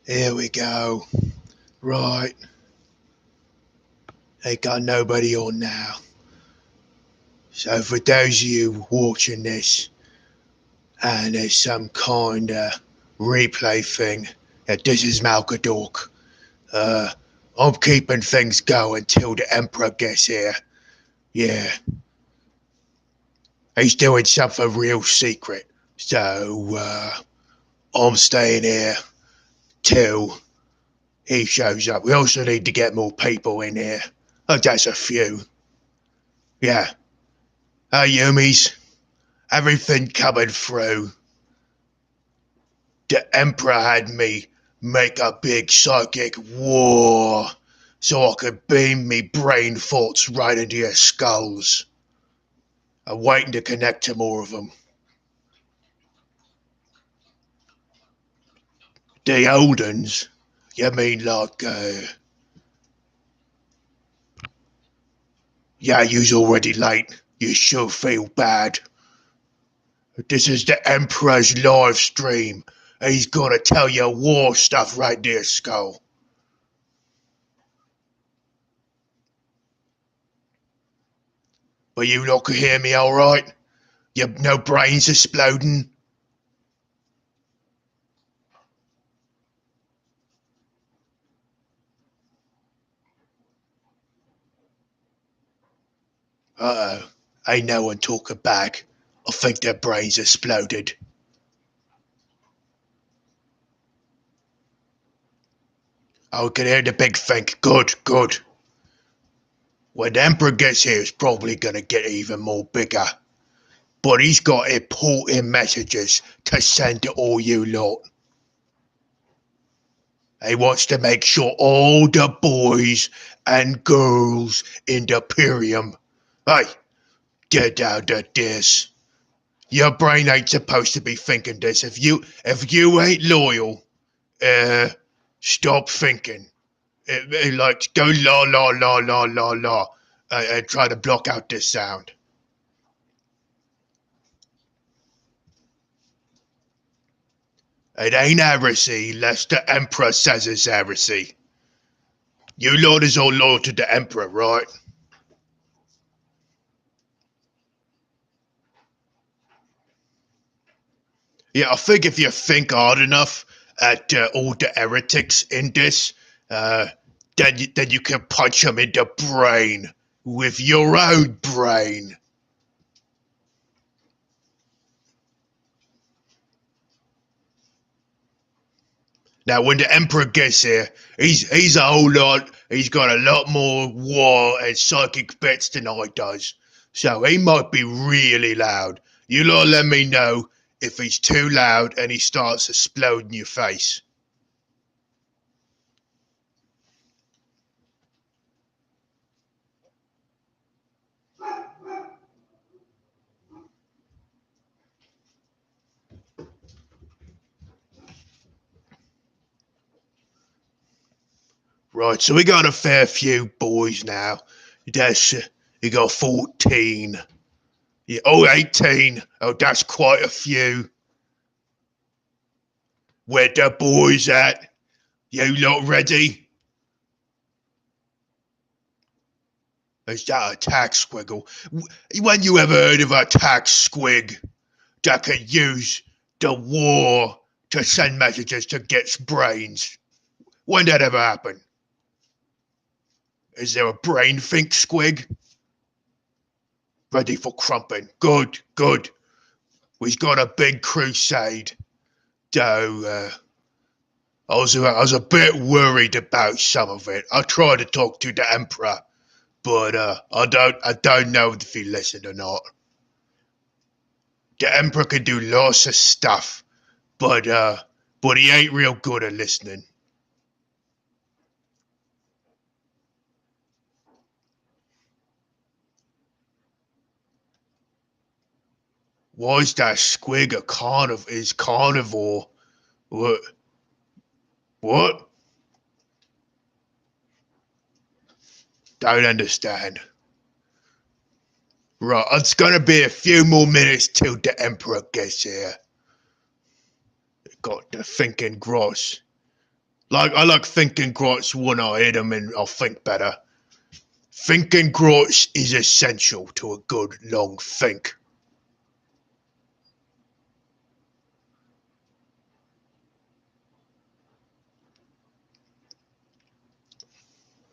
Here we go. Right. Ain't got nobody on now. So for those of you watching this and there's some kind of replay thing, this is Malcadork. I'm keeping things going till the Emprah gets here. Yeah. He's doing something real secret. So, I'm staying here till he shows up. We also need to get more people in here. Oh, that's a few. Yeah. Hey, Yumis. Everything coming through. The Emperor had me make a big psychic war so I could beam me brain thoughts right into your skulls. I'm waiting to connect to more of them. The old uns? You mean like, yeah, you's already late. You sure feel bad. This is the Emperor's live stream. He's gonna tell you war stuff right there, skull. But you lot can hear me alright? You no brains exploding? Uh-oh. Ain't no one talking back. I think their brains exploded. I can hear the big think. Good, good. When the Emperor gets here, it's probably gonna get even more bigger. But he's got important messages to send to all you lot. He wants to make sure all the boys and girls in the Imperium. Hey, get out of this. Your brain ain't supposed to be thinking this. If you ain't loyal, stop thinking. Like go la la la la la la, and try to block out this sound. It ain't heresy unless the Emperor says it's heresy. You lot is all loyal to the Emperor, right? Yeah, I think if you think hard enough at all the heretics in this, then you can punch them in the brain with your own brain. Now, when the Emperor gets here, he's a whole lot. He's got a lot more war and psychic bits than I does, so he might be really loud. You lot let me know if he's too loud and he starts exploding your face. Right, so we got a fair few boys now. That's you got 14. Yeah, oh, 18. Oh, that's quite a few. Where the boys at? You lot ready? Is that a tax squiggle? When you ever heard of a tax squig that can use the war to send messages to get brains? When that ever happen? Is there a brain think squig? Ready for crumping. Good, good. We've got a big crusade. Though, I was a bit worried about some of it. I tried to talk to the Emperor, but I don't know if he listened or not. The Emperor can do lots of stuff, but he ain't real good at listening. Why is that squig a carnivore? What? What? Don't understand. Right, it's gonna be a few more minutes till the Emperor gets here. Got the thinking gross. I like thinking grots when I hear them and I'll think better. Thinking grots is essential to a good long think.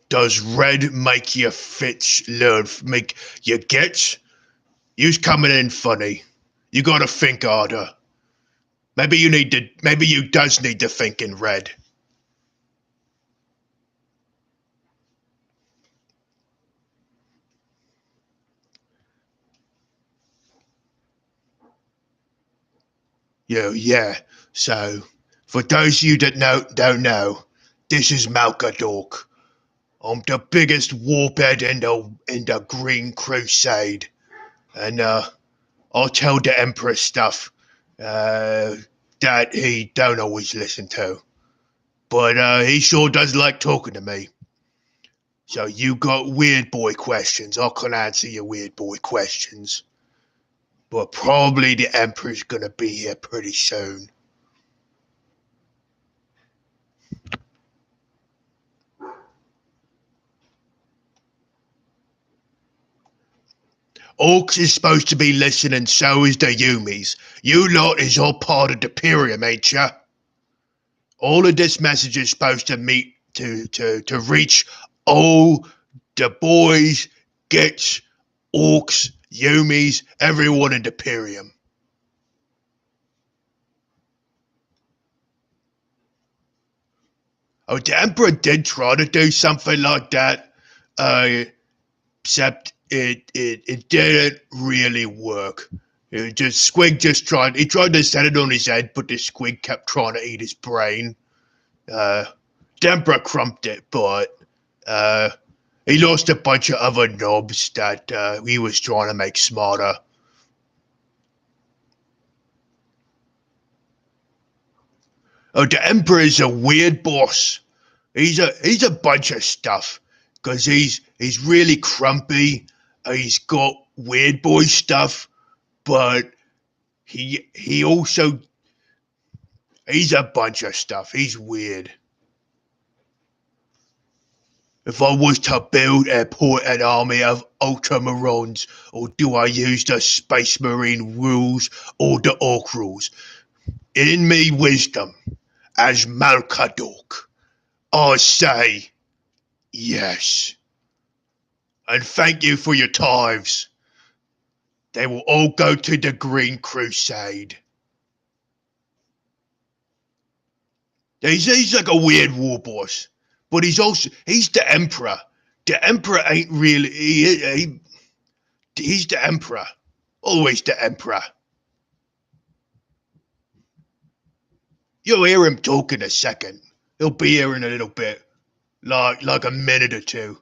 Does red make your fits learn? Make your gets? You's coming in funny. You gotta think harder. Maybe you need to. Maybe you does need to think in red. Yeah. So, for those of you that don't know, this is Malcadork. I'm the biggest warhead in the Green Crusade, and I'll tell the Emperor stuff that he don't always listen to, but he sure does like talking to me. So you got weird boy questions. I can answer your weird boy questions, but probably the Emperor's gonna be here pretty soon. Orcs is supposed to be listening, so is the Yumis. You lot is all part of the Imperium, ain't ya? All of this message is supposed to meet to reach all the boys, gets, orcs, Yumis, everyone in the Imperium. Oh, the Emperor did try to do something like that, except it didn't really work. Squig just tried. He tried to set it on his head, but the squig kept trying to eat his brain. Uh, the Emperor crumped it, but he lost a bunch of other knobs that he was trying to make smarter. Oh, the Emperor is a weird boss. He's a bunch of stuff because he's really crumpy. He's got weird boy stuff, but he also he's a bunch of stuff. He's weird. If I was to build an army of ultramarines, or do I use the space marine rules or the orc rules? In me wisdom, as Malcadork, I say yes. And thank you for your tithes. They will all go to the Green Crusade. He's like a weird war boss, but he's the Emperor. The Emperor ain't really he's the Emperor. Always the Emperor. You'll hear him talk in a second. He'll be here in a little bit, like a minute or two.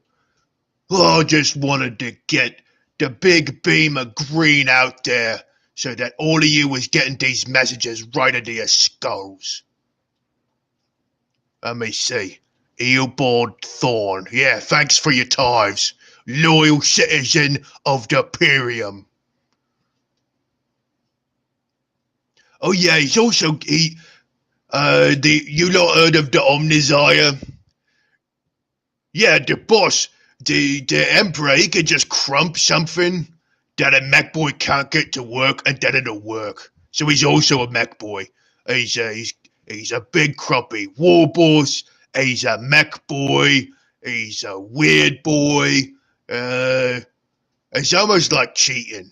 Oh, I just wanted to get the big beam of green out there so that all of you was getting these messages right into your skulls. Let me see. Eelboard Thorn. Yeah, thanks for your tithes. Loyal citizen of the Imperium. Oh yeah, he's also you lot heard of the Omnissiah? Yeah, the boss, the Emperor, he could just crump something that a mech boy can't get to work, and then it'll work. So he's also a mech boy. He's a big crumpy war boss. He's a mech boy. He's a weird boy. Uh, it's almost like cheating.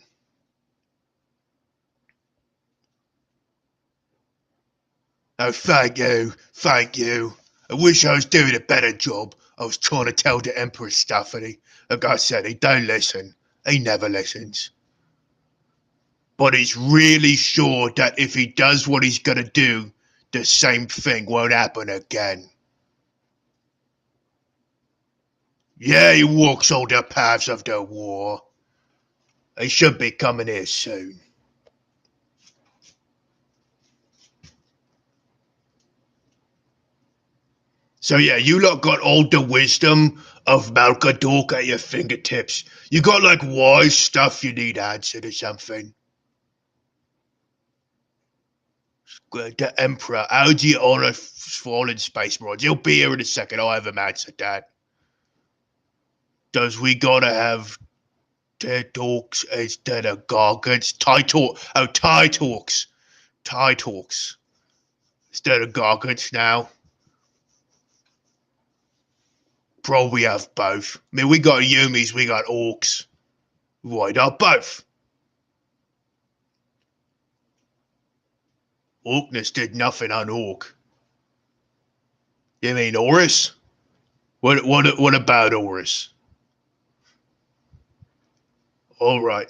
Oh, thank you. I wish I was doing a better job. I was trying to tell the Emperor stuff, and like I said, he don't listen. He never listens. But he's really sure that if he does what he's gonna do, the same thing won't happen again. Yeah, he walks all the paths of the war. He should be coming here soon. So yeah, you lot got all the wisdom of Malcadork at your fingertips. You got like wise stuff you need answered or something. The Emprah, how do you honor fallen space marines? He'll be here in a second. I'll have him answer that. Does we gotta have dead talks instead of gargants? TIE talks instead of gargants now. Probably have both. I mean, we got Yumis, we got orcs. Why not both? Orkness did nothing on Orc. You mean Horus? What about Horus? All right.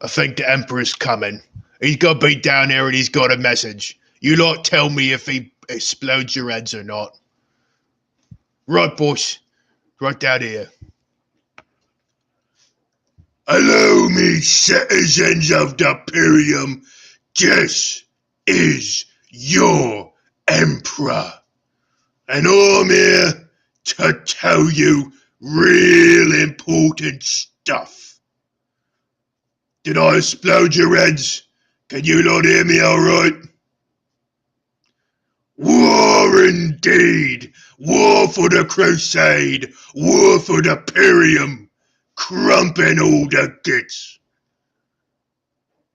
I think the Emperor's coming. He's got to be down here and he's got a message. You lot tell me if he explodes your heads or not. Right, boss. Right down here. Hello, me citizens of the Imperium. This is your Emprah. And I'm here to tell you real important stuff. Did I explode your heads? Can you not hear me all right? War indeed! War for the crusade! War for the Imperium! Crumping all the gits!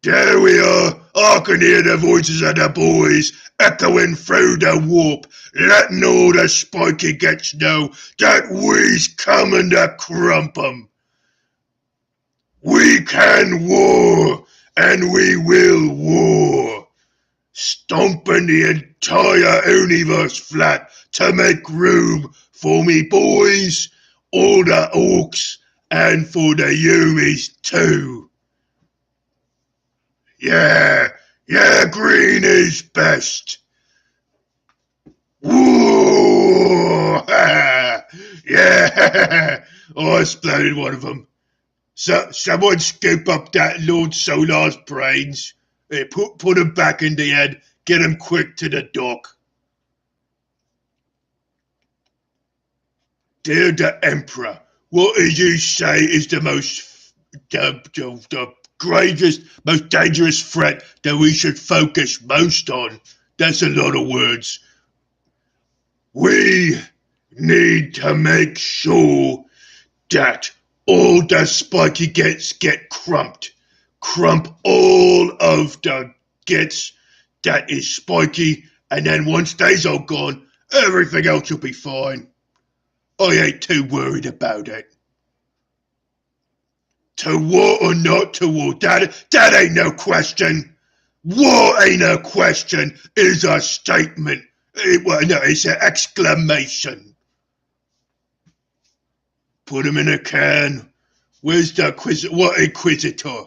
There we are! I can hear the voices of the boys echoing through the warp, letting all the spiky gits know that we's coming to crump 'em. We can war, and we will war. Stomping the entire universe flat to make room for me boys, all the orcs, and for the Yumis too. Yeah, green is best. Woo! Yeah, I exploded one of them. So, someone scoop up that Lord Solar's brains. Put him back in the head. Get him quick to the dock. Dear the Emperor, what did you say is the greatest, most dangerous threat that we should focus most on? That's a lot of words. We need to make sure that all the spiky gets get crumped. Crump all of the gets that is spiky, and then once they's all gone, everything else will be fine. I ain't too worried about it. To war or not to war, that ain't no question. War ain't a question, it's a statement. It's an exclamation. Put him in a can. Where's the What Inquisitor?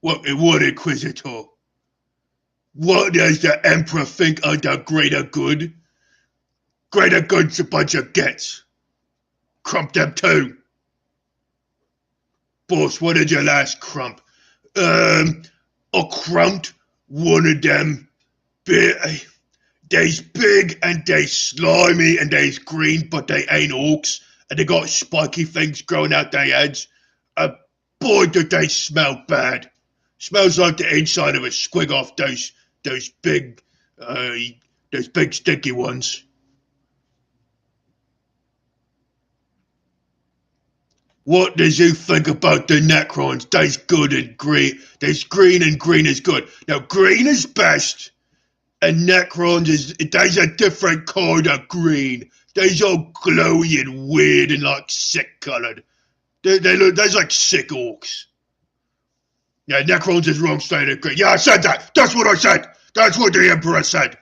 What Inquisitor? What does the Emperor think of the greater good? Greater good's a bunch of gets. Crump them too. Boss, what did your last crump? I crumped one of them. They's big and they slimy and they's green, but they ain't orcs. And they got spiky things growing out their heads. Boy, do they smell bad. Smells like the inside of a squig off those big sticky ones. What does you think about the Necrons? They's good and green. There's green and green is good. Now green is best, and Necrons there's a different kind of green. They's all glowy and weird and like sick coloured. There's like sick orcs. Yeah, Necrons is wrong state of green. Yeah, I said that. That's what I said. That's what the Emperor said.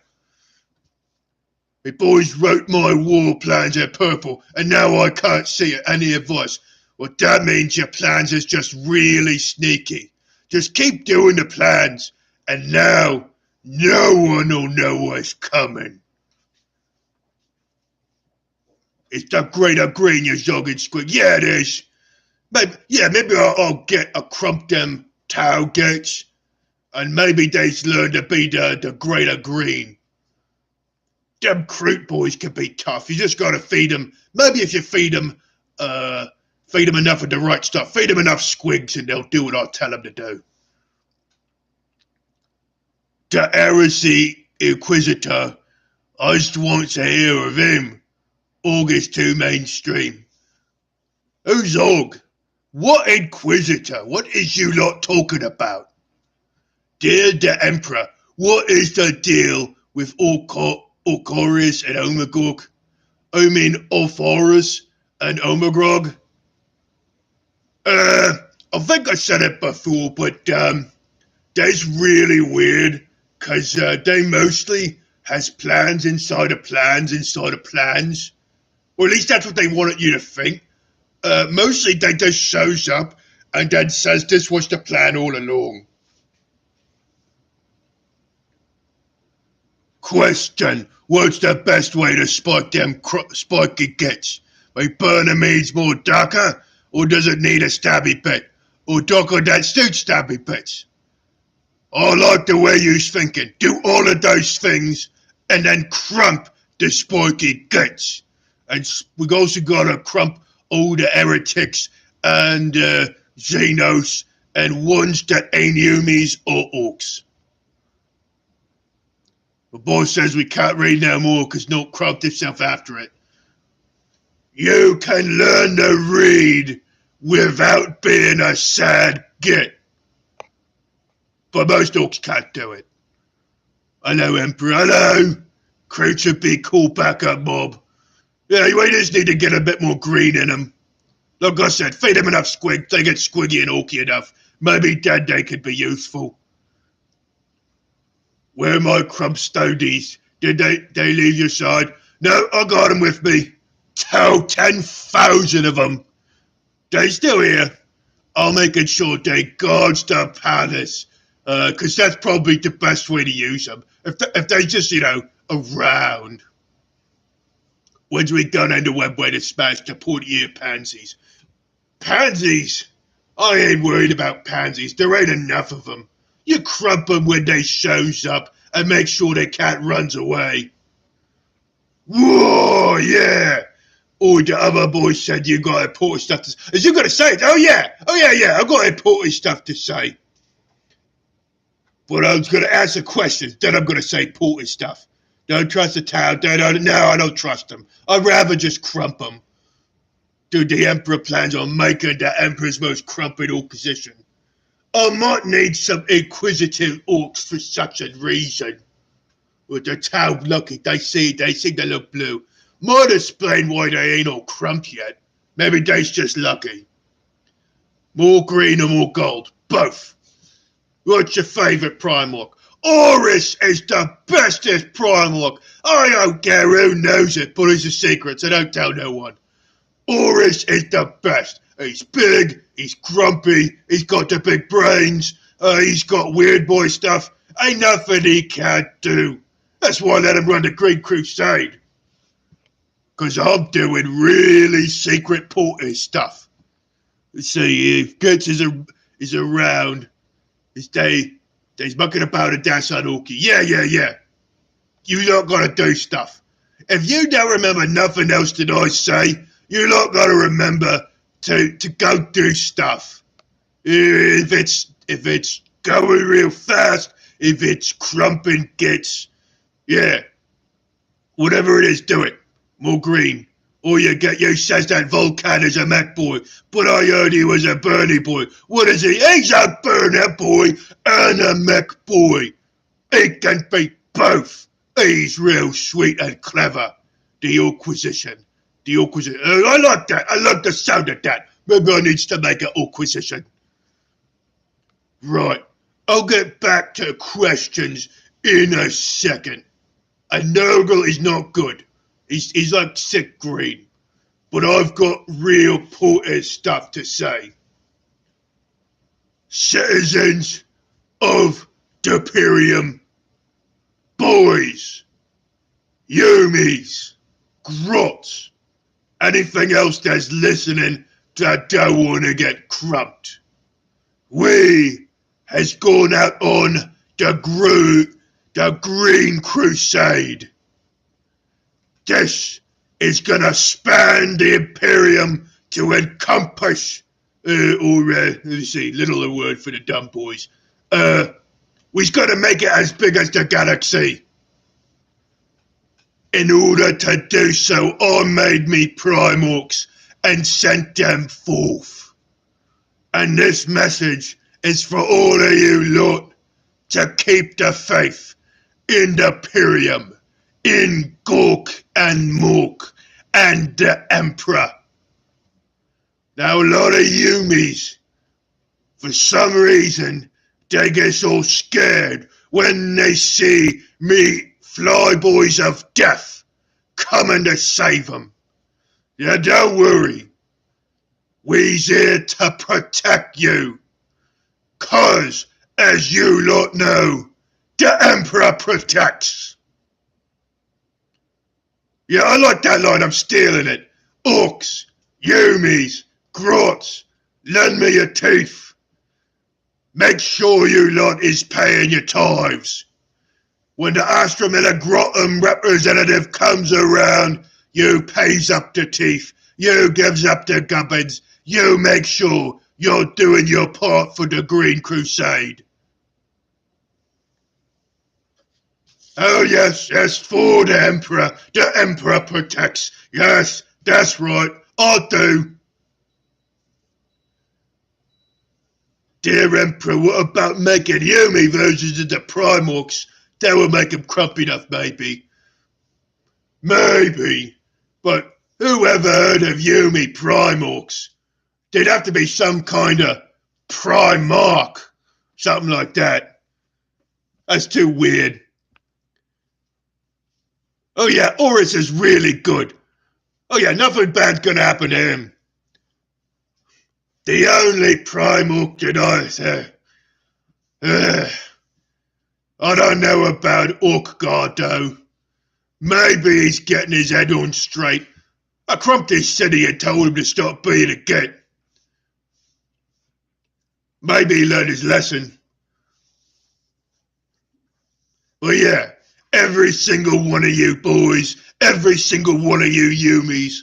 The boys wrote my war plans in purple, and now I can't see any advice. Well, that means your plans is just really sneaky. Just keep doing the plans, and now no one will know what's coming. It's the greater green, you jogging squig. Yeah, it is. Maybe I'll get a crump them tau gates, and maybe they's learn to be the greater green. Them Crete boys can be tough. You just gotta feed them. Maybe if you feed them enough of the right stuff. Feed them enough squigs and they'll do what I tell them to do. The heresy inquisitor. I just want to hear of him. Og is too mainstream. Who's Og? What inquisitor? What is you lot talking about? Dear the Emperor, what is the deal with Orcorius and Omagog? I mean Orphorus and Omagrog? I think I said it before, but that's really weird, cause they mostly has plans inside of plans inside of plans. Or at least that's what they wanted you to think. Mostly they just shows up and then says this was the plan all along. Question: what's the best way to spike them spiky gets? By burning means more darker, or does it need a stabby bit? Or darker that suits stabby bits? I like the way you're thinking. Do all of those things and then crump the spiky gets. And we also gotta crump all the heretics and Xenos and ones that ain't humies or orcs. The boss says we can't read no more because no crumped himself after it. You can learn to read without being a sad git. But most orcs can't do it. Hello, Emperor. Hello. Creature be cool backup mob. Yeah, we just need to get a bit more green in them. Like I said, feed them enough squig. They get squiggy and orky enough. Maybe then they could be useful. Where are my crump stodies? Did they leave your side? No, I got them with me. 10,000 of them. They still here. I'll make sure they guards the palace. Because that's probably the best way to use them. If they just, around. When's we gonna end the web way to smash the pointy-ear pansies? Pansies? I ain't worried about pansies. There ain't enough of them. You crump them when they shows up and make sure they can't runs away. Whoa, yeah. Oh, the other boy said you got important stuff to say. Is you gonna say it? Oh yeah, I got important stuff to say. But I was gonna answer questions, then I'm gonna say important stuff. Don't trust the town. No, I don't trust them. I'd rather just crump them. Dude, the Emperor plans on making the Emperor's most crumped opposition. I might need some inquisitive orcs for such a reason. With the town lucky, they seem to look blue. Might explain why they ain't all crumped yet. Maybe they's just lucky. More green or more gold? Both. What's your favourite Primarch? Horus is the bestest Primarch. I don't care who knows it, but it's a secret, so don't tell no one. Horus is the best. He's big, he's grumpy, he's got the big brains, he's got weird boy stuff. Ain't nothing he can't do. That's why I let him run the Green Crusade. Because I'm doing really secret porter stuff. Let's see, if Guts is around, they's mucking about a dance on Orky. Yeah. You lot gotta do stuff. If you don't remember nothing else that I say, you lot gotta remember to go do stuff. If it's going real fast, if it's crumping gets, yeah. Whatever it is, do it. More green. Or you says that Volcan is a mech boy, but I heard he was a Bernie boy. What is he? He's a burner boy and a mech boy. He can be both. He's real sweet and clever. The Acquisition. I like that. I like the sound of that. Maybe I need to make an Acquisition. Right. I'll get back to questions in a second. A Nurgle is not good. He's like sick green. But I've got real important stuff to say. Citizens of Deperium, boys, Yumis, Grots, anything else that's listening that don't want to get crumped. We has gone out on the Green Crusade. This is gonna span the Imperium to encompass, let's see, little a word for the dumb boys, We've got to make it as big as the galaxy. In order to do so, I made me Primarchs and sent them forth. And this message is for all of you lot to keep the faith in the Imperium, in Gork and Mork, and the Emprah. Now a lot of Yumis, for some reason, they get all scared when they see me flyboys of death coming to save them. Yeah, don't worry. We's here to protect you. 'Cause, as you lot know, the Emperor protects. Yeah, I like that line, I'm stealing it. Orcs, Yumis, Grots, lend me your teeth. Make sure you lot is paying your tithes. When the Astromilla Grotum representative comes around, you pays up the teeth, you gives up the gubbins, you make sure you're doing your part for the Green Crusade. Oh yes, for the Emperor. The Emperor protects. Yes, that's right, I do. Dear Emperor, what about making Yumi versions of the Primarchs? That will make them crump enough, maybe. Maybe. But who ever heard of Yumi Primarchs? There'd have to be some kind of Primarch. Something like that. That's too weird. Oh yeah, Horus is really good. Oh yeah, nothing bad's gonna happen to him. The only Primarch that I don't know about Orkgard, maybe he's getting his head on straight. I crumped his city and told him to stop being a git. Maybe he learned his lesson. But yeah, every single one of you boys, every single one of you Yumis,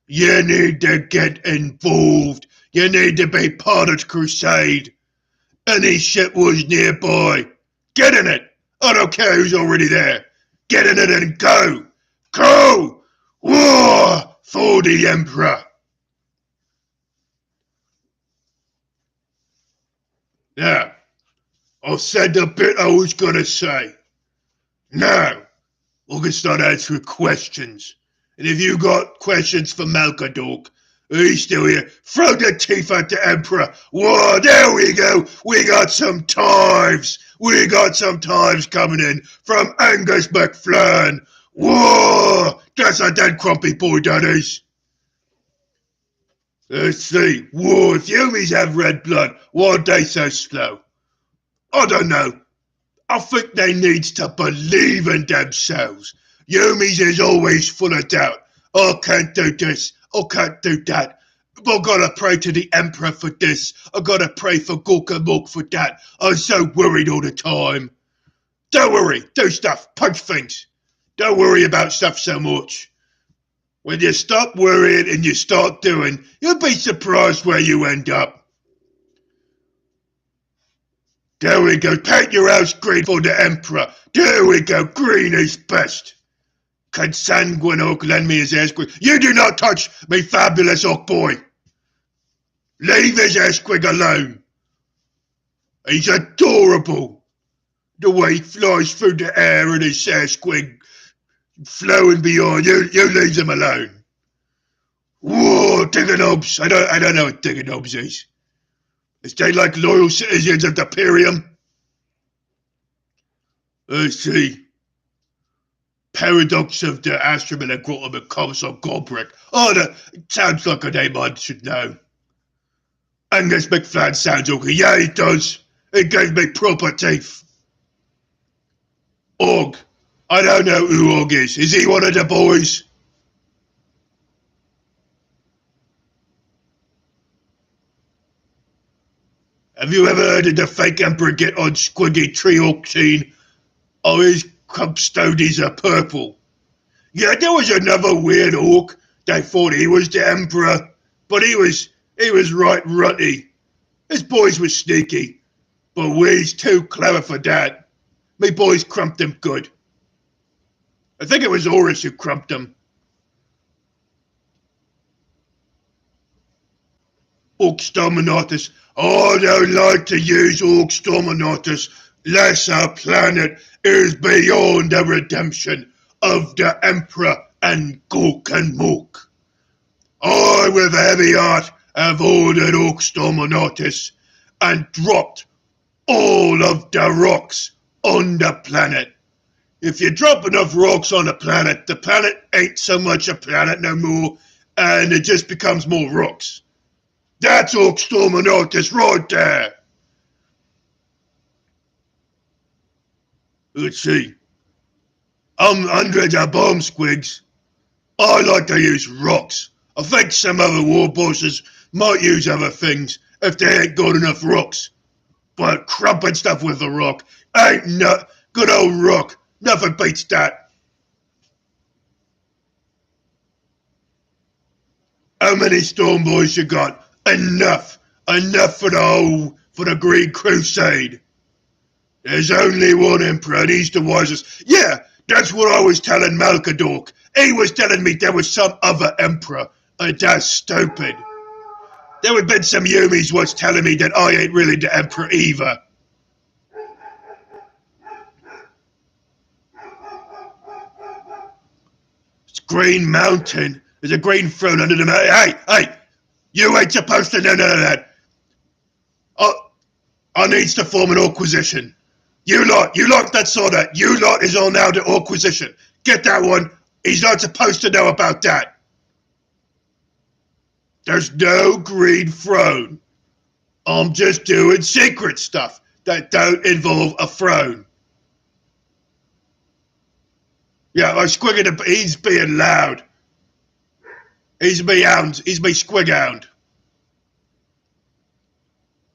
you need to get involved. You need to be part of the crusade. Any ship was nearby. Get in it. I don't care who's already there. Get in it and go. Go! War for the Emperor. Now, I've said the bit I was going to say. Now, we can start answering questions. And if you got questions for Malcadork, he's still here. Throw the teeth at the Emperor. Whoa, there we go. We got some times. We got some times coming in from Angus McFlern. Whoa, that's a dead crumpy boy, that is. Let's see. Whoa, if Yumis have red blood, why are they so slow? I don't know. I think they needs to believe in themselves. Yumis is always full of doubt. I can't do this. I can't do that. I've got to pray to the Emperor for this. I've got to pray for Gork and Mork for that. I'm so worried all the time. Don't worry. Do stuff. Punch things. Don't worry about stuff so much. When you stop worrying and you start doing, you'll be surprised where you end up. There we go. Paint your house green for the Emperor. There we go. Green is best. Can Sanguine Orc lend me his airquig? You do not touch me fabulous Orc boy. Leave his airquig alone. He's adorable. The way he flies through the air and his airquig flowing beyond. You leave him alone. Whoa, Diggernobs. I don't know what Diggernobs is. Is they like loyal citizens of the Imperium? Let's see. Paradox of the Astromilla Grotum and Commissar Gobrick. Oh, that sounds like a name I should know. Angus McFlynn sounds okay. Yeah, he does. He gave me proper teeth. Og. I don't know who Og is. Is he one of the boys? Have you ever heard of the fake Emperor get on squiggy tree orc scene? Oh, his custodies are purple. Yeah, there was another weird orc. They thought he was the Emperor, but he was right rutty. His boys were sneaky, but we's too clever for that. Me boys crumped them good. I think it was Horus who crumped them. Exterminatus. I don't like to use Exterminatus unless our planet is beyond the redemption of the Emprah and Gork and Mork. I, with a heavy heart, have ordered Exterminatus and dropped all of the rocks on the planet. If you drop enough rocks on the planet ain't so much a planet no more, and it just becomes more rocks. That's Exterminatus right there. Let's see. Hundreds of bomb squigs. I like to use rocks. I think some other war bosses might use other things if they ain't got enough rocks. But crumping stuff with a rock ain't no good old rock. Nothing beats that. How many Storm Boys you got? Enough for the Green Crusade. There's only one Emperor and he's the wisest. Yeah, that's what I was telling Malcadork. He was telling me there was some other Emperor, and that's stupid. There have been some Yumis was telling me that I ain't really the Emperor either. It's Green Mountain. There's a green throne under the mountain. Hey! You ain't supposed to know none of that. I needs to form an Orquisition. You lot that saw that. You lot is all now the Orquisition. Get that one. He's not supposed to know about that. There's no green throne. I'm just doing secret stuff that don't involve a throne. Yeah, I'm squigging. He's being loud. He's me hound. He's me squig hound.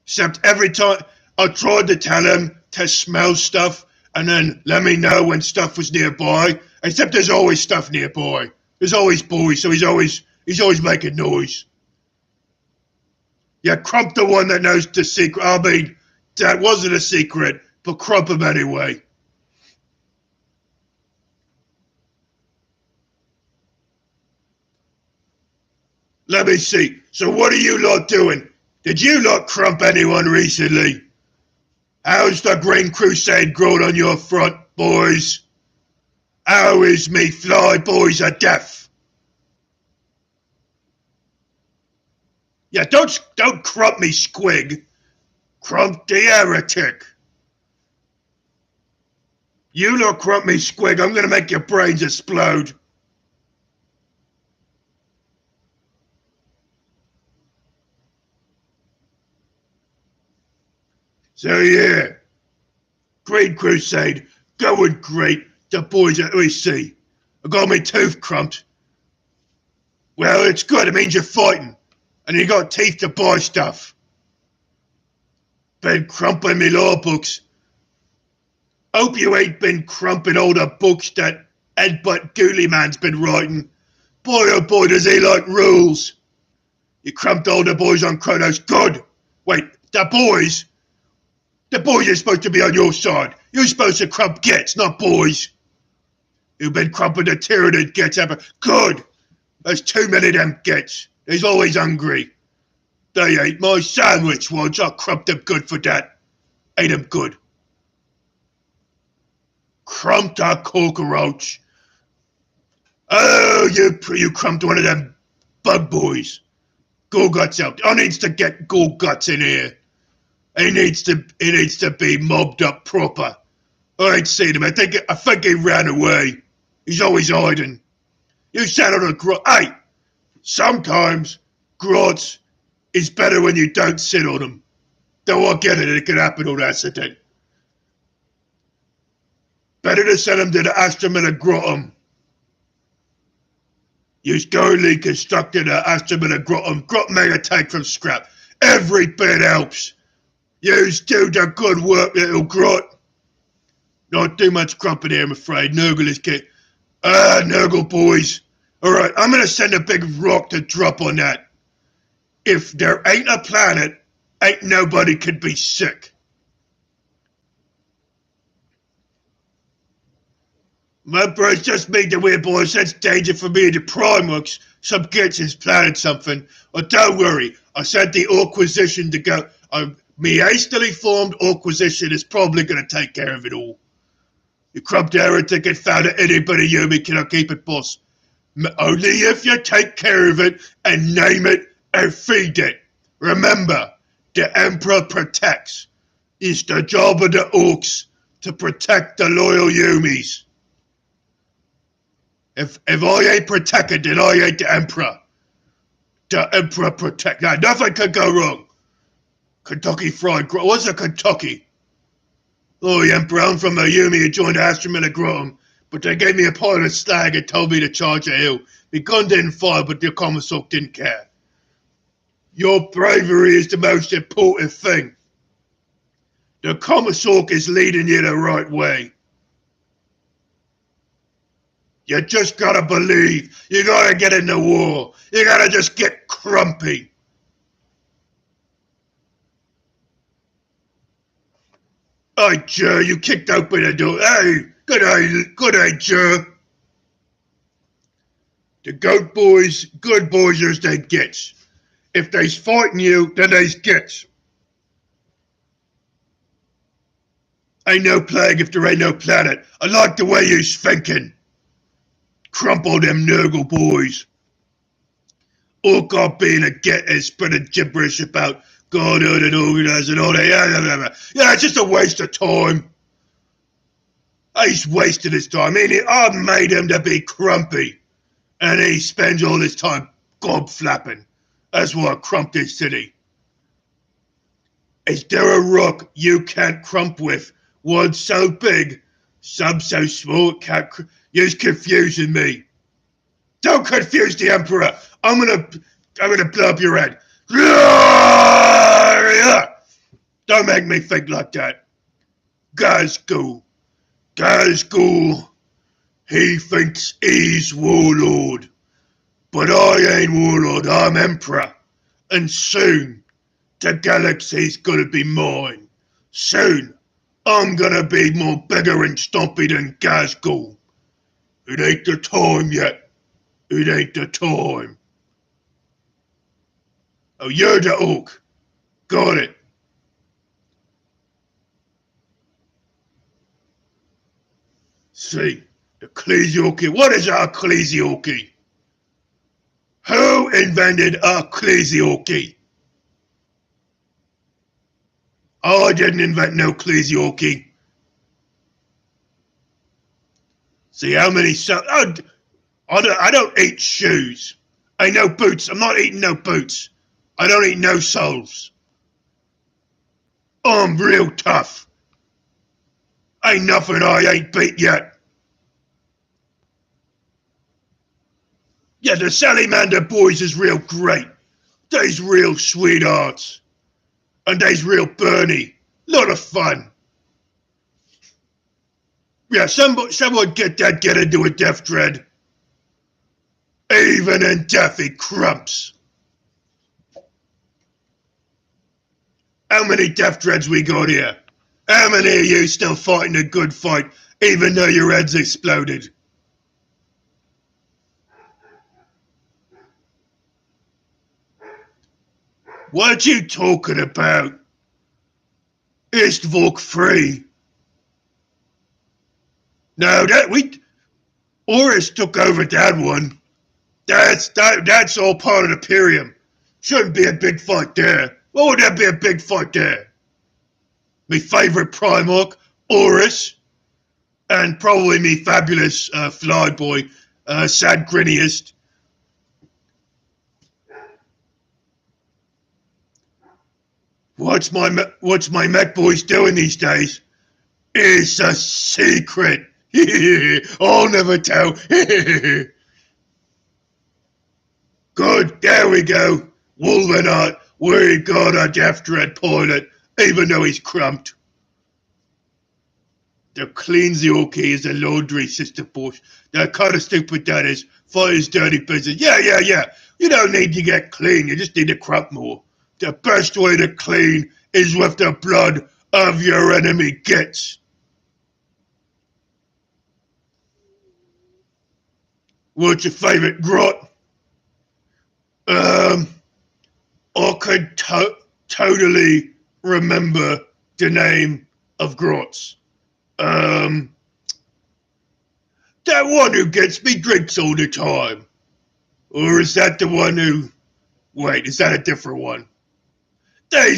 Except every time I tried to tell him to smell stuff and then let me know when stuff was nearby. Except there's always stuff nearby. There's always boys, so he's always making noise. Yeah, Crump the one that knows the secret. I mean, that wasn't a secret, but Crump him anyway. Let me see. So what are you lot doing? Did you lot crump anyone recently? How's the Green Crusade grown on your front, boys? How is me fly boys of death? Yeah, don't crump me, squig. Crump the heretic. You lot crump me, squig. I'm gonna make your brains explode. So yeah, Green Crusade, going great. The boys at OEC. I got my tooth crumped. Well, it's good. It means you're fighting. And you got teeth to buy stuff. Been crumping me law books. Hope you ain't been crumping all the books that Edbutt Ghoulie Man's been writing. Boy, oh boy, does he like rules. You crumped all the boys on Kronos. Good. Wait, the boys? The boys are supposed to be on your side. You're supposed to crump gets, not boys. You've been crumping the Tyranid gets ever. Good. There's too many of them gets. He's always hungry. They ate my sandwich once. I crumped them good for that. Ate them good. Crumped a cockroach. Oh, you crumped one of them bug boys. Gorguts out. I needs to get Gorguts in here. He needs to be mobbed up proper. I ain't seen him. I think he ran away. He's always hiding. You sat on a grot. Hey, sometimes grots is better when you don't sit on them. Though I get it, it can happen on accident. Better to send him to the Astrum and a Grottum. You've currently constructed an Astrum and a Grottum. Grot mega tank from scrap. Every bit helps. Yous do the good work, little grot. Not too much crumping here, I'm afraid. Nurgle is getting... Nurgle boys. Alright, I'm gonna send a big rock to drop on that. If there ain't a planet, ain't nobody could be sick. Remember, it's just me, the weird boy. Sense danger for me and the Primarchs. Some gits is planning something. Oh, don't worry. I sent the Orquisition to go. Me hastily formed Orquisition is probably going to take care of it all. You corrupt heretic and found that anybody you me cannot keep it, boss. Only if you take care of it and name it and feed it. Remember, the Emprah protects. It's the job of the Orcs to protect the loyal Yumis. If I ain't protected, then I ain't the Emperor. The Emperor protect. Now, nothing could go wrong. Kentucky Fried Groton. What's a Kentucky? Oh, the Emperor, I'm from a Yumi who joined Astroman at Groton, but they gave me a pile of slag and told me to charge a hill. My gun didn't fire, but the Commissar didn't care. Your bravery is the most important thing. The Commissar is leading you the right way. You just gotta believe. You gotta get in the war. You gotta just get crumpy. Hey, Joe, you kicked open the door. Hey, good day, Joe. The goat boys, good boys as they gets. If they's fighting you, then they's gets. Ain't no plague if there ain't no planet. I like the way you's thinking. Crumple them Nurgle boys. All God being a get is spreading gibberish about Godhood and organized and all that. Yeah, it's just a waste of time. He's wasting his time. I made him to be crumpy. And he spends all his time gob flapping. That's why I crumped this city. Is there a rock you can't crump with? One so big, some so small it can't. You're confusing me. Don't confuse the Emperor. I'm gonna blow up your head. Don't make me think like that. Gazgul. He thinks he's warlord. But I ain't warlord, I'm Emperor. And soon, the galaxy's gonna be mine. Soon, I'm gonna be more bigger and stompy than Gazgul. It ain't the time yet. It ain't the time. Oh, you're the Orc. Got it. See, ecclesiarchy. What is our ecclesiarchy? Who invented ecclesiarchy? I didn't invent no ecclesiarchy. See how many I don't eat shoes. Ain't no boots. I'm not eating no boots. I don't eat no souls. I'm real tough. Ain't nothing I ain't beat yet. Yeah, the Salamander boys is real great. They's real sweethearts. And they's real Bernie. Lot of fun. Yeah, someone get into a death dread. Even in death he crumps. How many death dreads we got here? How many of you still fighting a good fight, even though your head's exploded? What you talking about? Istvork 3. No, Horus took over that one. That's all part of the Imperium. Shouldn't be a big fight there. What would there be a big fight there? Me favourite Primarch, Horus, and probably me fabulous flyboy, Sadgriniest. What's my mech boys doing these days? It's a secret. I'll never tell. Good, there we go. Wolverine, we got a death dread pilot, even though he's crumped. The ecclesiarchy is a laundry system, boss. That kind of stupid that is. Fire's dirty business. Yeah. You don't need to get clean, you just need to crump more. The best way to clean is with the blood of your enemy gets. What's your favourite grot? I could totally remember the name of grots. That one who gets me drinks all the time. Or is that the one who... Wait, is that a different one? They're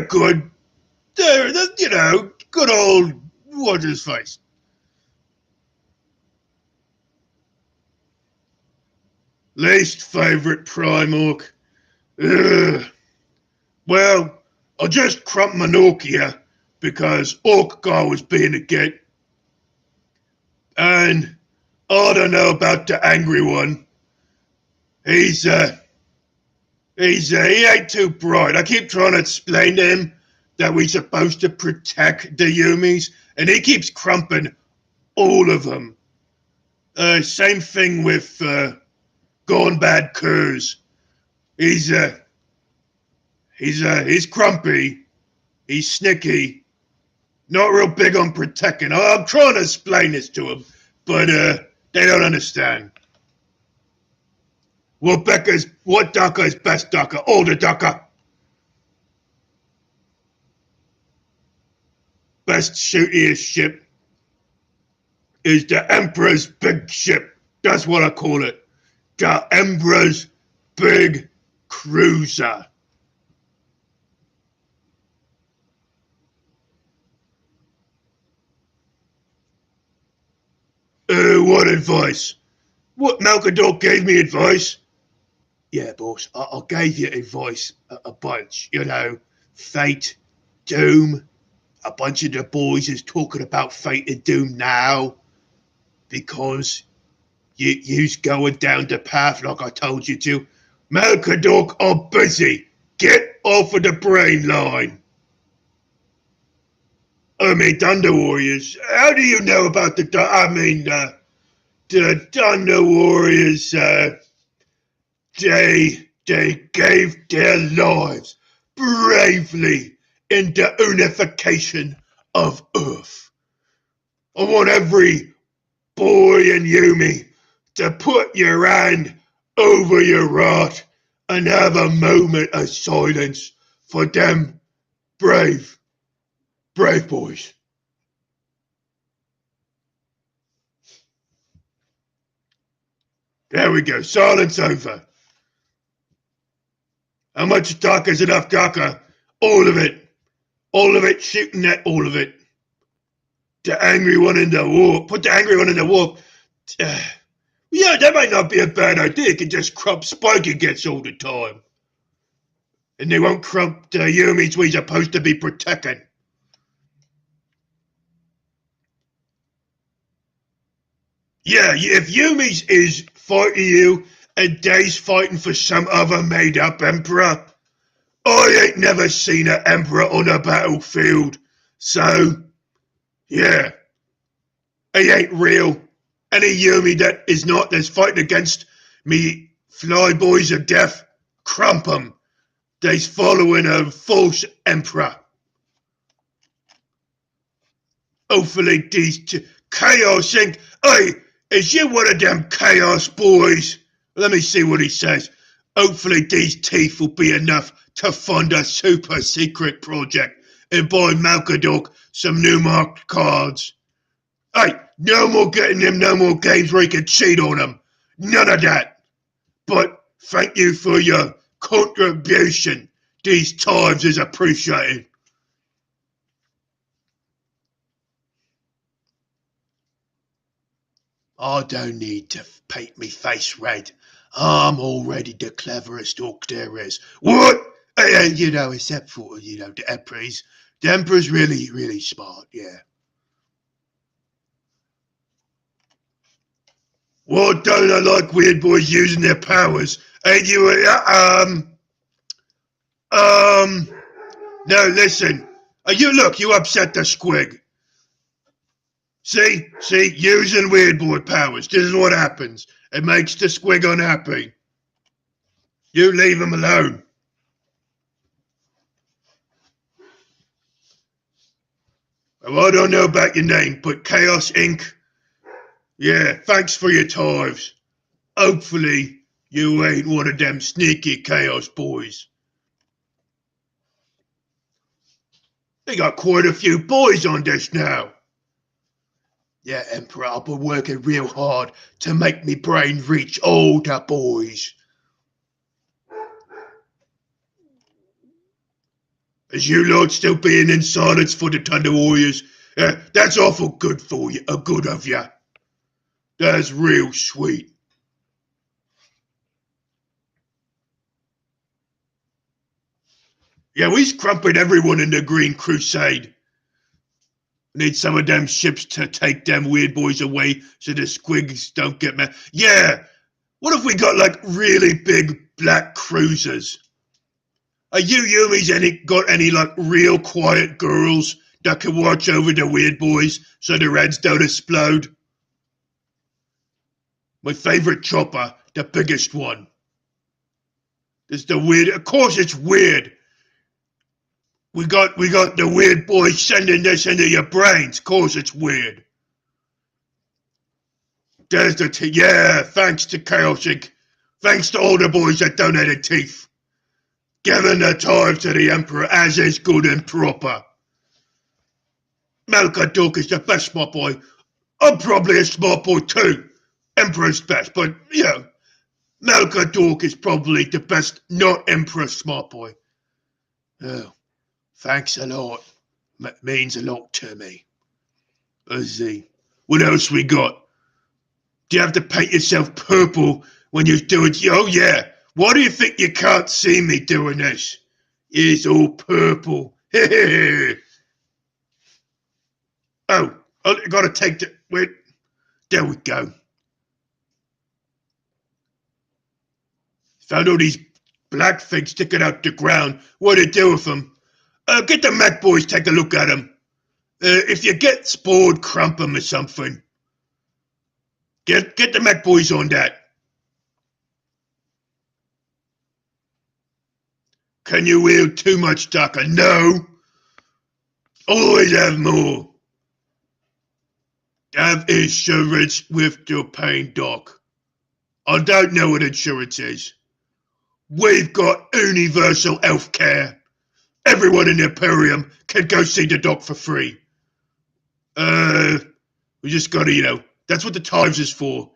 good. They're, good old... What's his face? Least favourite Primarch. Ugh. Well, I just crumped my Nokia because Orc guy was being a git. And I don't know about the angry one. He ain't too bright. I keep trying to explain to him that we're supposed to protect the Yumis, and he keeps crumping all of them. Same thing with Gone Bad Curse. He's grumpy. He's snicky. Not real big on protecting. I'm trying to explain this to him, but they don't understand. What Ducker is best Ducker? Older Ducker. Best shootiest ship is the Emperor's big ship. That's what I call it. The Emperor's big cruiser. What advice? What, Malcadork gave me advice? Yeah, boss, I gave you advice a bunch. Fate, Doom. A bunch of the boys is talking about Fate and Doom now because you's going down the path like I told you to. Malcadork are busy. Get off of the brain line. Thunder Warriors. How do you know about the Thunder Warriors? They gave their lives bravely in the unification of Earth. I want every boy and Yumi to put your hand over your heart and have a moment of silence for them brave boys. There we go. Silence over. How much talk is enough, Gaka? All of it. All of it. Shooting at all of it. The angry one in the warp. Put the angry one in the warp. Yeah, that might not be a bad idea. It can just crump Spike against all the time. And they won't crump the Yumis we're supposed to be protecting. Yeah, if Yumis is fighting you and Day's fighting for some other made-up Emperor, I ain't never seen an Emperor on a battlefield. So, yeah, he ain't real. Any Yumi that's fighting against me flyboys of death, crump 'em. They's following a false Emperor. Hopefully these Chaos Inc. Hey, is you one of them Chaos boys? Let me see what he says. Hopefully these teeth will be enough to fund a super secret project and buy Malcadork some new marked cards. Hey, no more getting him no more games where he can cheat on them. None of that. But thank you for your contribution. These times is appreciated. I don't need to paint me face red. I'm already the cleverest orc there is. What? Except for, the Emprahs. The Emperor's really, really smart, yeah. Well, don't I like weird boys using their powers? Ain't you, no, listen. You upset the squig. See, using weird boy powers. This is what happens. It makes the squig unhappy. You leave him alone. Well, I don't know about your name, but Chaos Inc. Yeah, thanks for your tithes. Hopefully, you ain't one of them sneaky chaos boys. They got quite a few boys on this now. Yeah, Emperor, I've been working real hard to make me brain reach all the boys. As you lot still being in silence for the Thunder Warriors, that's awful good for you, good of you. That's real sweet. Yeah, we scrumped everyone in the Green Crusade. Need some of them ships to take them weird boys away so the squigs don't get mad. Yeah, what if we got like really big black cruisers? Are you Yumis got any like real quiet girls that can watch over the weird boys so the reds don't explode? My favorite chopper, the biggest one. It's the weird. Of course, it's weird. We got the weird boys sending this into your brains. Of course, it's weird. There's the yeah. Thanks to Chaotic. Thanks to all the boys that donated teeth. Giving the time to the Emperor as is good and proper. Malcadork is the best smart boy. I'm probably a smart boy too. Emperor's best, but you know, Malcadork is probably the best not Emperor smart boy. Oh, thanks a lot. Means a lot to me. Let's see. What else we got? Do you have to paint yourself purple when you do it? Oh yeah. Why do you think you can't see me doing this? It's all purple. Oh, I gotta take the wait. There we go. Found all these black things sticking out the ground. What do you do with them? Get the Mac boys take a look at them. If you get spored, crump them or something. Get the Mac boys on that. Can you wield too much Tucker? No. Always have more. Have insurance with your pain, Doc. I don't know what insurance is. We've got universal health care. Everyone in the Imperium can go see the doc for free. We just gotta, that's what the Times is for.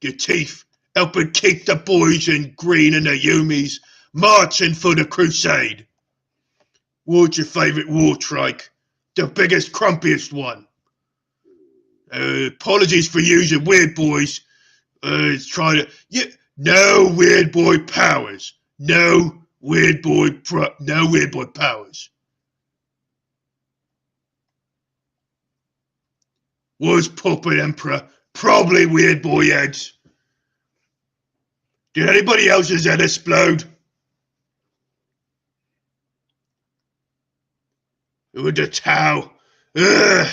Your teeth, helping keep the boys in green and the Yumis marching for the crusade. What's your favourite war trike? The biggest, crumpiest one. Apologies for using weird boys. No weird boy powers. No weird boy powers. Was Puppet Emperor probably weird boy heads? Did anybody else's head explode? With the towel. Ugh,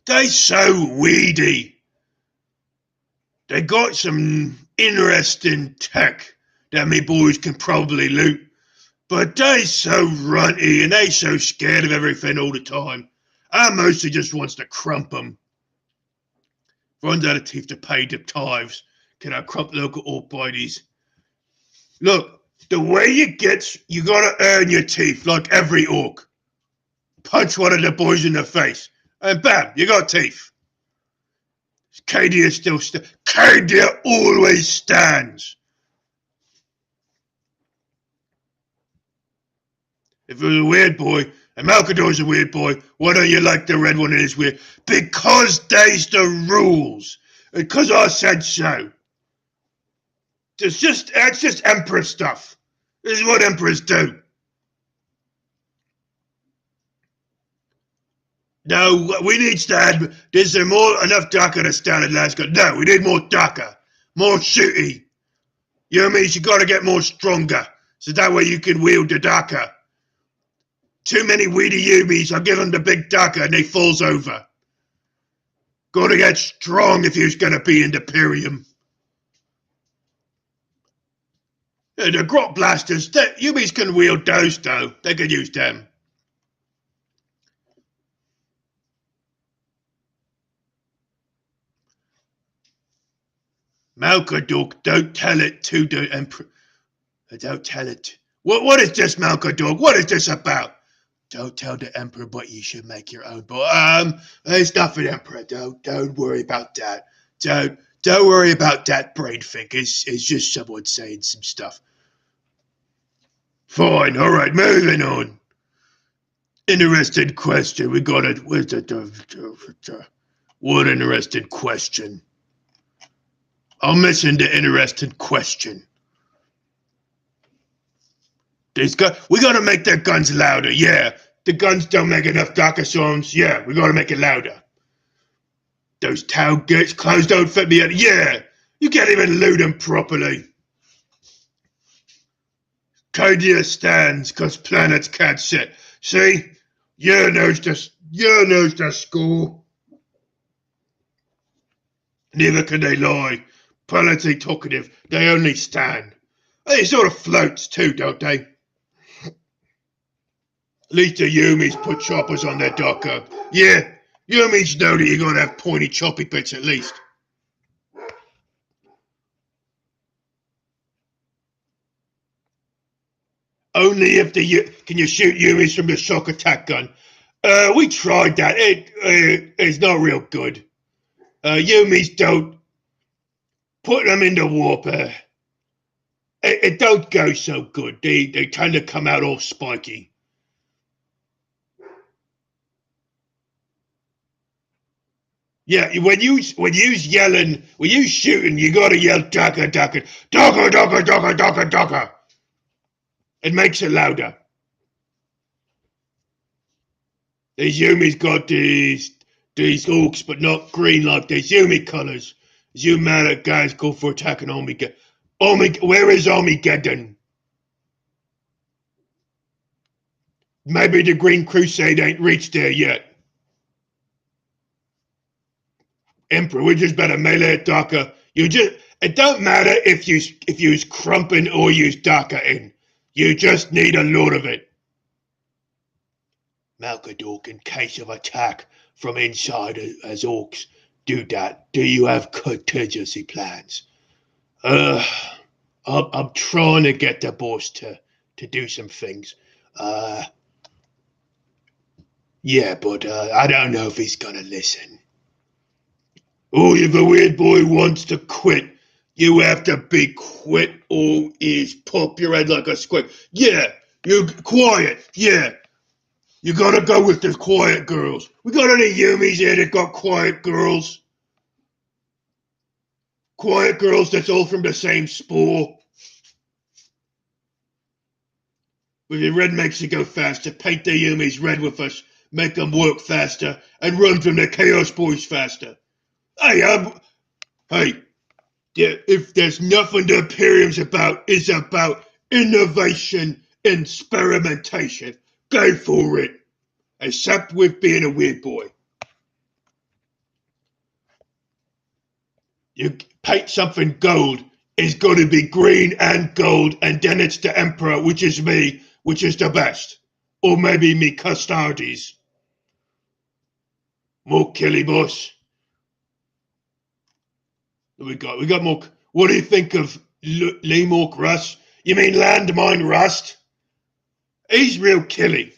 they so weedy. They got some interesting tech that me boys can probably loot, but they so runty and they so scared of everything all the time. I mostly just wants to crump them. Runs out of teeth to pay the tithes. Can I crump local orc bodies? Look, the way you gotta earn your teeth like every orc. Punch one of the boys in the face, and bam, you got teeth. Cadia still Cadia always stands. If it was a weird boy, and Malcador's a weird boy, why don't you like the red one and his weird? Because they's the rules. Because I said so. That's just Emperor stuff. This is what Emperors do. No, we need to add. Is there more enough DACA to standard Lascaux? No, we need more DACA, more shooty. You know what I mean? You got to get more stronger, so that way you can wield the DACA. Too many weedy Yumis, I give them the big DACA and they falls over. Got to get strong if you're going to be in the Imperium. The Grot Blasters, Yumis can wield those though. They can use them. Malcadork, don't tell it to the Emprah. Don't tell it. What is this, Malcadork? What is this about? Don't tell the Emperor, but you should make your own. But there's nothing, Emperor. Don't worry about that. Don't worry about that brain think. It's just someone saying some stuff. Fine. All right. Moving on. Interesting question. We got it. What interesting question? I'm missing the interesting question. We gotta make their guns louder. Yeah, the guns don't make enough Daka songs. Yeah, we gotta make it louder. Those tailgates closed don't fit me. Yeah, you can't even loot them properly. Kodia stands cause planets can't sit. See, you knows the score. Neither can they lie. Planets ain't talkative. They only stand. They sort of floats too, don't they? At least the Yumis put choppers on their Docker. Yeah, Yumis know that you're gonna have pointy choppy bits at least. Only if can you shoot Yumis from the shock attack gun? We tried that. It's not real good. Yumis don't put them in the warper. It don't go so good. They tend to come out all spiky. Yeah, when you yelling, when you shooting, you gotta yell Daka Daka Daka Daka Daka Daka Daka. It makes it louder. These Yumi's got these orcs, but not green like these Yumi colors. You mad guys go for attacking Armageddon. Where is Armageddon? Maybe the Green Crusade ain't reached there yet. Emperor, we just better melee it Daka. It don't matter if you use Crumpin or use Daka in. You just need a lot of it. Malcadork, in case of attack from inside as orcs, do that. Do you have contingency plans? I'm trying to get the boss to do some things. Yeah, but I don't know if he's gonna listen. Oh, if a weird boy wants to quit, you have to be quit or he's pop your head like a squid. Yeah, you quiet. Yeah, you gotta go with the quiet girls. We got any Yumis here that got quiet girls? Quiet girls that's all from the same spore. With your red makes you go faster. Paint the Yumis red with us. Make them work faster. And run from the Chaos Boys faster. Hey, if there's nothing the Imperium's about, it's about innovation and experimentation. Go for it. Except with being a weird boy. You paint something gold, it's got to be green and gold, and then it's the Emperor, which is me, which is the best. Or maybe me Custardes. More killy, boss. We got more. What do you think of Lemork Rust? You mean Landmine Rust? He's real killy.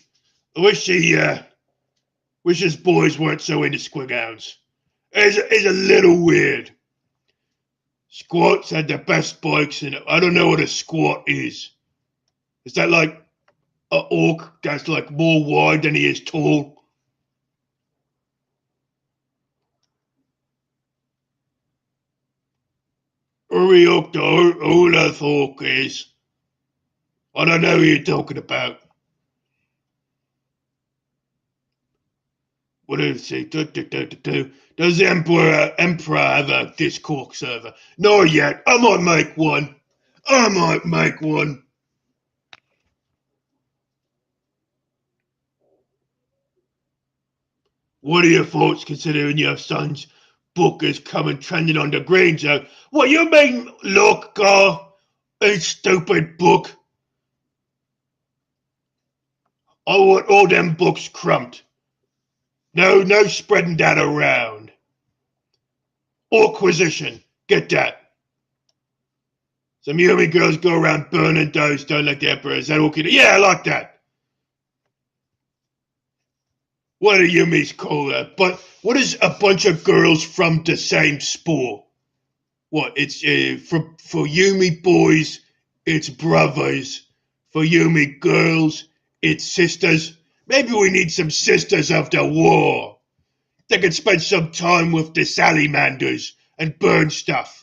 I wish his boys weren't so into squighounds. He's a little weird. Squats had the best bikes in it. I don't know what a squat is. Is that like an orc that's like more wide than he is tall? Hurry up, the Olaf orc is. I don't know who you're talking about. What is it? Does Emprah have a Discord server? Not yet. I might make one. What are your thoughts considering your son's book is coming trending on the green zone? What you mean, look, a stupid book? I want all them books crumped. No spreading that around. Orquisition, get that. Some Yumi girls go around burning those, don't like the Emperor. Is that okay? Yeah, I like that. What do Yumis call that? But what is a bunch of girls from the same sport? What? It's for Yumi boys, it's brothers. For Yumi girls, it's sisters. Maybe we need some sisters of the war. They can spend some time with the salamanders and burn stuff.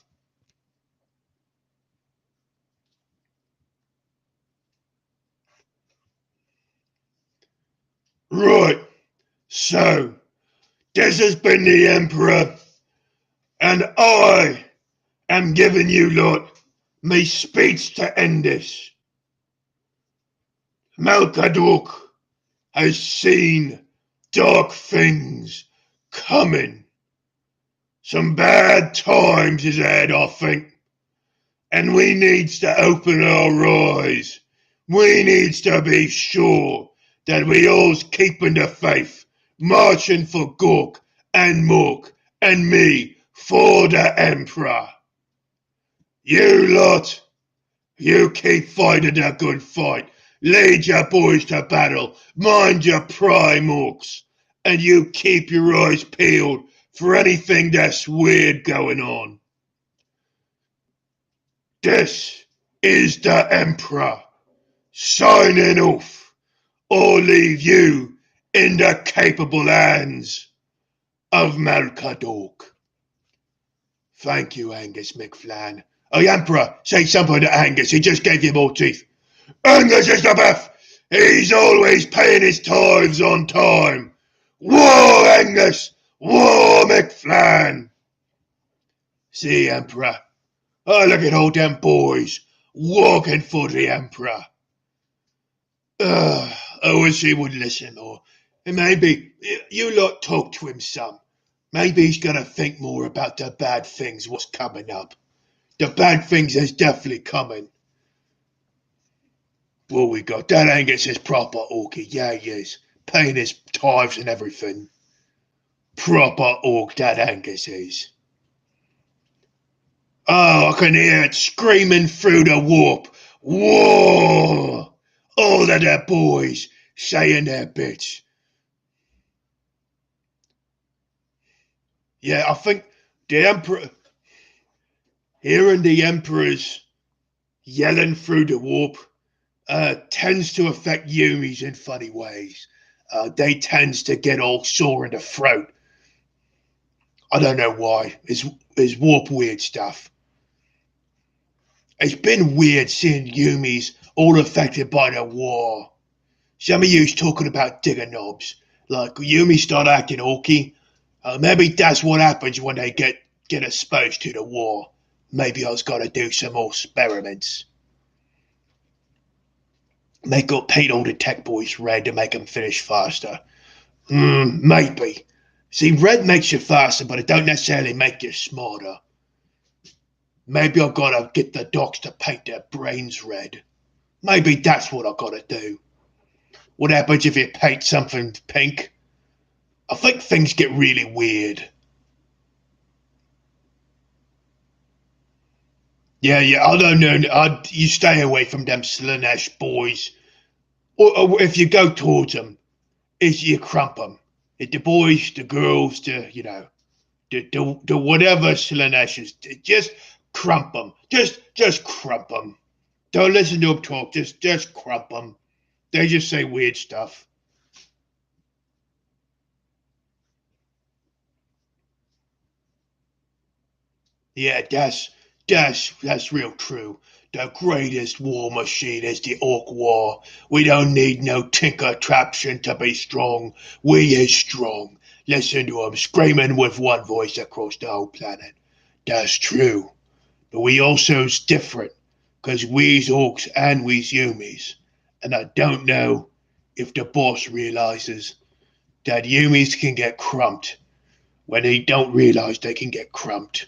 Right. So, this has been the Emperor, and I am giving you lot me speech to end this. Malcadork has seen dark things coming. Some bad times is ahead, I think. And we needs to open our eyes. We needs to be sure that we all's keeping the faith, marching for Gork and Mork and me for the Emperor. You lot, you keep fighting a good fight. Lead your boys to battle, mind your prime orcs, and you keep your eyes peeled for anything that's weird going on. This is the Emperor, signing off, or leave you in the capable hands of Malcadork. Thank you, Angus McFlan. Oh, Emperor, say something to Angus. He just gave you more teeth. Angus is the best. He's always paying his tithes on time. War, Angus! War, McFlan! See, Emperor. Oh, look at all them boys walking for the Emperor. I wish he would listen more. Maybe you lot talk to him some. Maybe he's gonna think more about the bad things what's coming up. The bad things is definitely coming. Well, we got that Angus is proper orky. Yeah, he is. Paying his tithes and everything. Proper orc that Angus is. Oh, I can hear it screaming through the warp. War! All of the boys saying their bits. Yeah, I think the Emperor, hearing the Emperors yelling through the warp, tends to affect Yumis in funny ways. They tends to get all sore in the throat. I don't know why. It's warp weird stuff. It's been weird seeing Yumis all affected by the war. Some of you's talking about digger knobs. Like Yumi start acting orky. Maybe that's what happens when they get exposed to the war. Maybe I was gotta do some more experiments. Make up paint all the tech boys red to make them finish faster. Maybe. See, red makes you faster, but it don't necessarily make you smarter. Maybe I gotta get the docs to paint their brains red. Maybe that's what I gotta do. What happens if you paint something pink? I think things get really weird. Yeah, I don't know. You stay away from them Slanesh boys. Or if you go towards them, you crump them. The boys, the girls, the whatever Slaneshes, just crump them. Just crump them. Don't listen to them talk. Just crump them. They just say weird stuff. Yeah, that's real true. The greatest war machine is the Orc War. We don't need no tinker traption to be strong. We is strong. Listen to 'em screaming with one voice across the whole planet. That's true. But we also's different, 'cause we's orcs and we's Yumis. And I don't know if the boss realizes that Yumis can get crumped when they don't realize they can get crumped.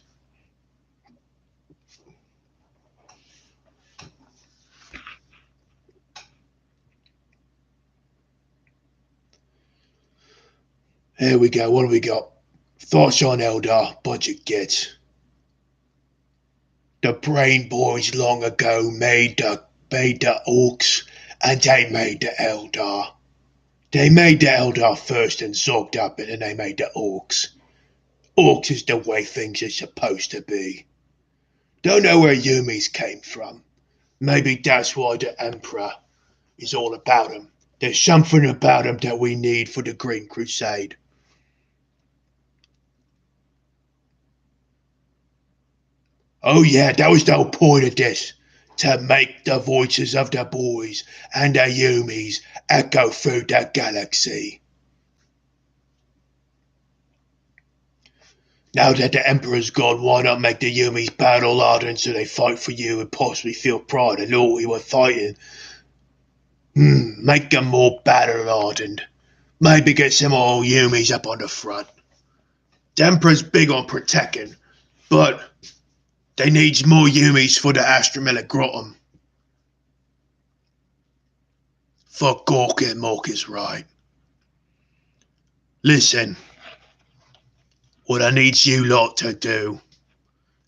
Here we go. What do we got? Thoughts on Eldar budget gets. The Brain Boys long ago made the orcs, and they made the Eldar. They made the Eldar first and soaked up it, and they made the orcs. Orcs is the way things are supposed to be. Don't know where Yumis came from. Maybe that's why the Emprah is all about them. There's something about them that we need for the Green Crusade. Oh yeah, that was the whole point of this. To make the voices of the boys and the Yumis echo through the galaxy. Now that the Emperor's gone, why not make the Yumis battle hardened so they fight for you and possibly feel pride and loyalty when fighting? Make them more battle hardened. Maybe get some more Yumis up on the front. The Emperor's big on protecting, but they needs more Yumis for the Astromelic Grottom. For Gork and Mork is right. Listen, what I need you lot to do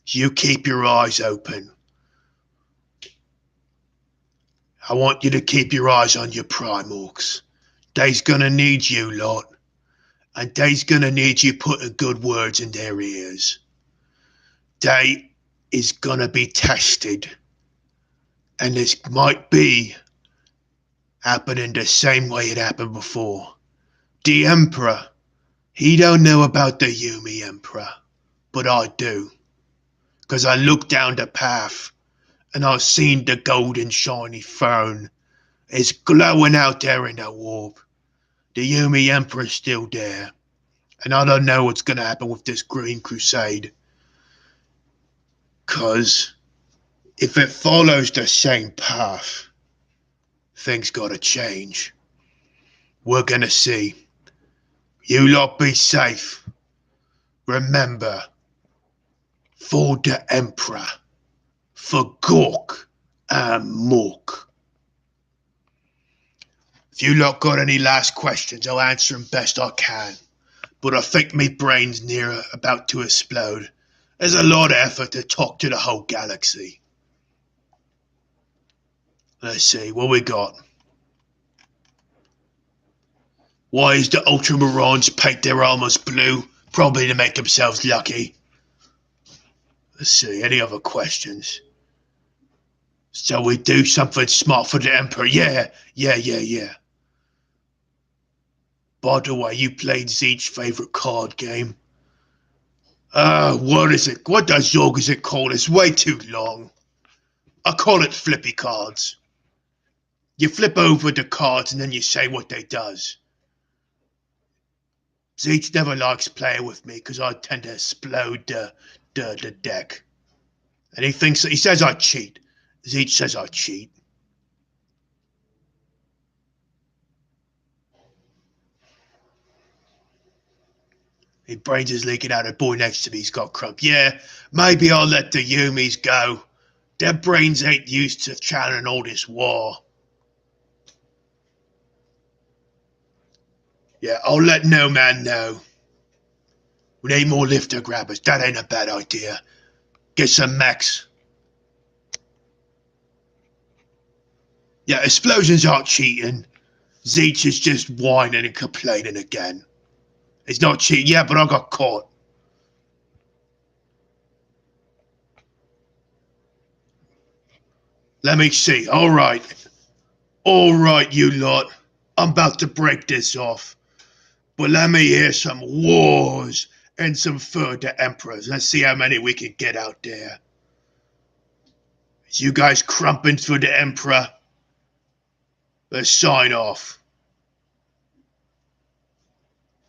is you keep your eyes open. I want you to keep your eyes on your Primorks. They's gonna need you lot, and they's gonna need you putting good words in their ears. They is gonna be tested, and this might be happening the same way it happened before. The Emperor, he don't know about the Yumi Emperor, but I do. 'Cause I looked down the path, and I seen the golden shiny throne. It's glowing out there in the warp. The Yumi Emperor's still there, and I don't know what's gonna happen with this Green Crusade. 'Cause if it follows the same path, things gotta change. We're gonna see. You lot be safe. Remember, for the Emperor, for Gork and Mork. If you lot got any last questions, I'll answer them best I can. But I think me brain's near about to explode. There's a lot of effort to talk to the whole galaxy. Let's see, what we got? Why is the Ultramarines paint their armors blue? Probably to make themselves lucky. Let's see, any other questions? So we do something smart for the Emperor. Yeah. By the way, you played Zeech's favorite card game. What is it? What does Zorg is it called? It's way too long. I call it flippy cards. You flip over the cards and then you say what they does. Zeech never likes playing with me because I tend to explode the deck. And he says I cheat. Zeech says I cheat. His brains is leaking out. The boy next to me's got crump. Yeah, maybe I'll let the Yumis go. Their brains ain't used to channeling all this war. Yeah, I'll let no man know. We need more lifter grabbers. That ain't a bad idea. Get some mechs. Yeah, explosions aren't cheating. Zeech is just whining and complaining again. It's not cheating. Yeah, but I got caught. Let me see. All right, you lot. I'm about to break this off. But let me hear some wars and some further emperors. Let's see how many we can get out there. Is you guys crumping for the Emperor? Let's sign off.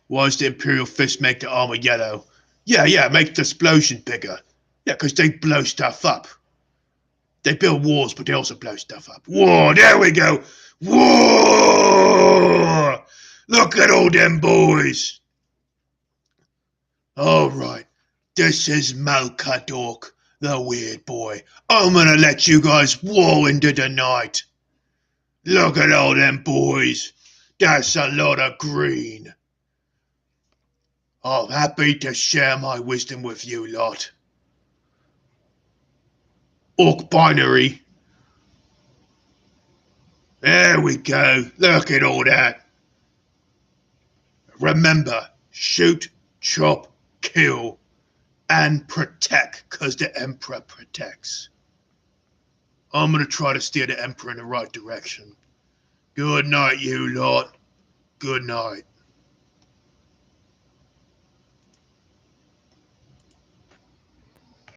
Why does the Imperial Fist make the armor yellow? Yeah, make the explosion bigger. Yeah, because they blow stuff up. They build walls, but they also blow stuff up. War, there we go. War! Look at all them boys. All right, this is Malcadork, the weird boy. I'm gonna let you guys war into the night. Look at all them boys. That's a lot of green. I'm happy to share my wisdom with you lot. orc binary. There we go. Look at all that. Remember, shoot, chop, kill, and protect, because the Emperor protects. I'm going to try to steer the Emperor in the right direction. Good night, you lot. Good night.